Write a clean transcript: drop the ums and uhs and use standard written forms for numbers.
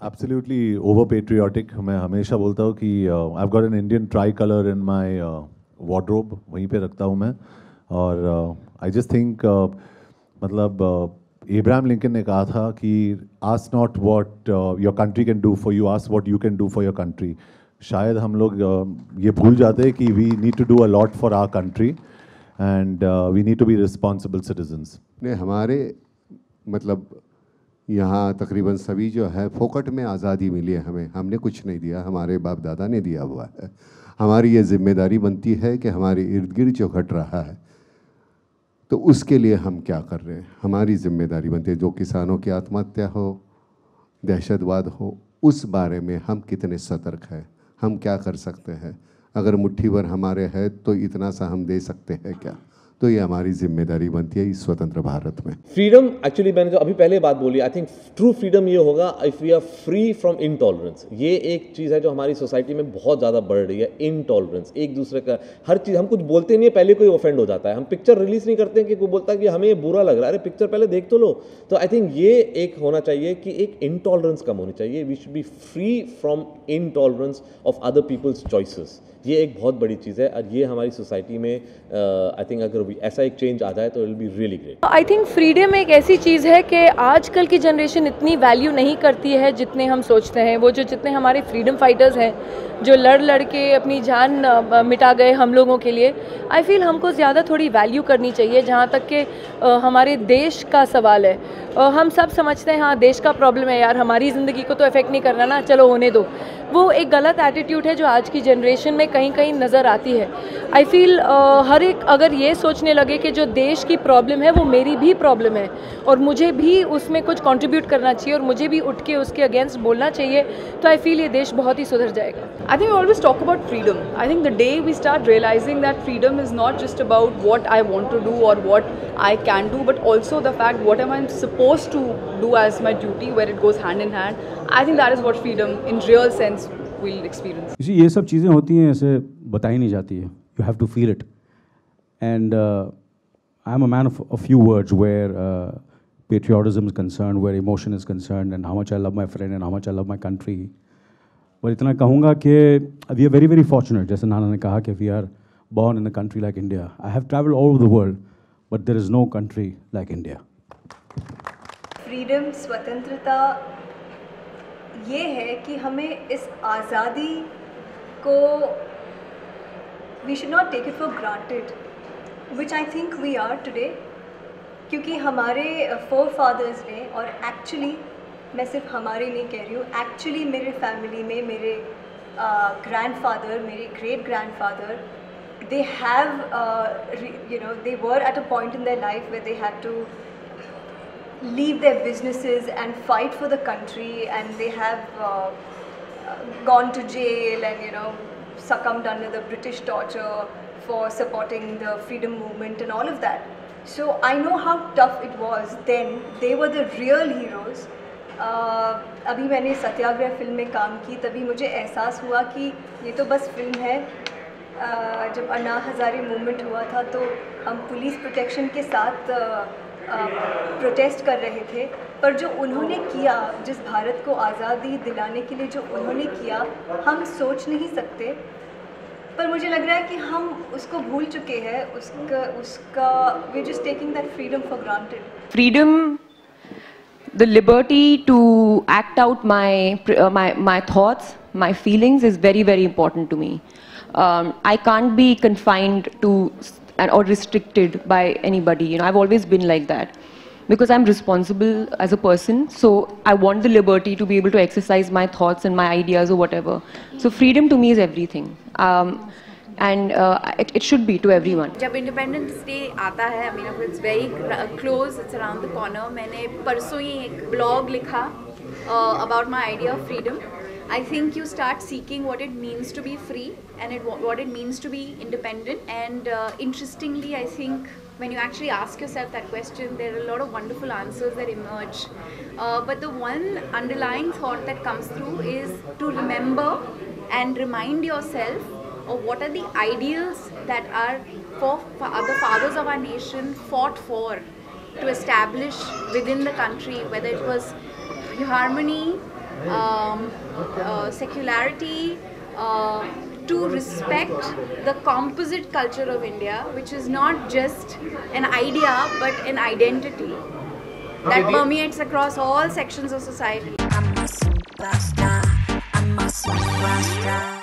Absolutely over patriotic. मैं हमेशा बोलता हूँ कि I've got an Indian tricolor in my wardrobe, वहीं पे रखता हूँ मैं. और I just think मतलब Abraham Lincoln ने कहा था कि ask not what your country can do for you, ask what you can do for your country. शायद हम लोग ये भूल जाते हैं कि we need to do a lot for our country and we need to be responsible citizens. ने हमारे मतलब यहाँ तकरीबन सभी जो है फोकट में आज़ादी मिली है हमें, हमने कुछ नहीं दिया, हमारे बाप दादा ने दिया हुआ है. हमारी ये जिम्मेदारी बनती है कि हमारे इर्द गिर्द जो घट रहा है तो उसके लिए हम क्या कर रहे हैं, हमारी जिम्मेदारी बनती है. जो किसानों की आत्महत्या हो, दहशतवाद हो, उस बारे में हम कितने सतर्क हैं, हम क्या कर सकते हैं. अगर मुट्ठी भर हमारे है तो इतना सा हम दे सकते हैं क्या, तो ये हमारी जिम्मेदारी बनती है इस स्वतंत्र भारत में. फ्रीडम एक्चुअली मैंने जो अभी पहले बात बोली, आई थिंक ट्रू फ्रीडम ये होगा if we are free from intolerance. ये एक चीज़ है जो हमारी सोसाइटी में बहुत ज़्यादा बढ़ रही है, इनटॉलरेंस. एक दूसरे का हर चीज़, हम कुछ बोलते नहीं है पहले कोई ऑफेंड हो जाता है. हम पिक्चर रिलीज नहीं करते हैं कि कोई बोलता है कि हमें ये बुरा लग रहा है, अरे पिक्चर पहले देख तो लो. तो आई थिंक ये एक होना चाहिए कि एक इनटॉलरेंस कम होनी चाहिए. We should be free from intolerance of other people's choices. ये एक बहुत बड़ी चीज़ है और ये हमारी सोसाइटी में आई थिंक अगर ऐसा एक चेंज आ जाए तो it will be really great. I think freedom एक ऐसी चीज़ है कि आजकल की जनरेशन इतनी वैल्यू नहीं करती है जितने हम सोचते हैं. वो जो जितने हमारे फ्रीडम फाइटर्स हैं जो लड़ के अपनी जान मिटा गए हम लोगों के लिए, आई फील हमको ज़्यादा थोड़ी वैल्यू करनी चाहिए. जहाँ तक कि हमारे देश का सवाल है, हम सब समझते हैं हाँ देश का प्रॉब्लम है यार, हमारी ज़िंदगी को तो इफेक्ट नहीं करना ना, चलो होने दो. वो एक गलत एटीट्यूड है जो आज की जनरेशन में कहीं कहीं नज़र आती है. आई फील हर एक अगर ये सोचने लगे कि जो देश की प्रॉब्लम है वो मेरी भी प्रॉब्लम है और मुझे भी उसमें कुछ कंट्रीब्यूट करना चाहिए और मुझे भी उठ के उसके अगेंस्ट बोलना चाहिए, तो आई फील ये देश बहुत ही सुधर जाएगा. I think we always talk about freedom. I think the day we start realizing that freedom is not just about what I want to do or what I can do, but also the fact what am I supposed to do as my duty, where it goes hand in hand. I think that is what freedom in real sense we'll experience. You see, ये सब चीज़ें होती हैं ऐसे बताई नहीं जाती है. You have to feel it. And I'm a man of a few words where patriotism is concerned, where emotion is concerned, and how much I love my friend and how much I love my country. पर इतना कहूँगा कि we are very very fortunate. जैसे नाना ने कहा कि we are born in a country like India. I have traveled all over the world, but there is no country like India. Freedom, स्वतंत्रता ये है कि हमें इस आज़ादी को we should not take it for granted, which I think we are today. क्योंकि हमारे forefathers ने, और actually मैं सिर्फ हमारे नहीं कह रही हूँ, एक्चुअली मेरे फैमिली में मेरे ग्रैंडफादर, मेरे great grandfather, they have they were at a point in their life where they had to leave their businesses and fight for the country, and they have gone to jail and succumbed under the British torture for supporting the freedom movement and all of that. So I know how tough it was then. They were the real heroes. अभी मैंने सत्याग्रह film में काम की, तभी मुझे एहसास हुआ कि ये तो बस फिल्म है. जब अन्ना हज़ारे मूवमेंट हुआ था तो हम पुलिस प्रोटेक्शन के साथ प्रोटेस्ट कर रहे थे, पर जो उन्होंने किया, जिस भारत को आज़ादी दिलाने के लिए जो उन्होंने किया, हम सोच नहीं सकते. पर मुझे लग रहा है कि हम उसको भूल चुके हैं. उसका we just taking that freedom for granted. Freedom, the liberty to act out my thoughts, my feelings is very, very important to me. I can't be confined to or restricted by anybody. I've always been like that because I'm responsible as a person. So I want the liberty to be able to exercise my thoughts and my ideas or whatever. So freedom to me is everything. And it should be to everyone. जब independence day आता है, I mean it's very close, it's around the corner. मैंने परसों ही एक blog लिखा about my idea of freedom. I think you start seeking what it means to be free and what it means to be independent. And interestingly, I think when you actually ask yourself that question, there are a lot of wonderful answers that emerge. But the one underlying thought that comes through is to remember and remind yourself of what are the ideals that are the fathers of our nation fought for to establish within the country, whether it was harmony, secularity, to respect the composite culture of India, which is not just an idea but an identity that permeates across all sections of society. I'm a superstar. I'm a superstar.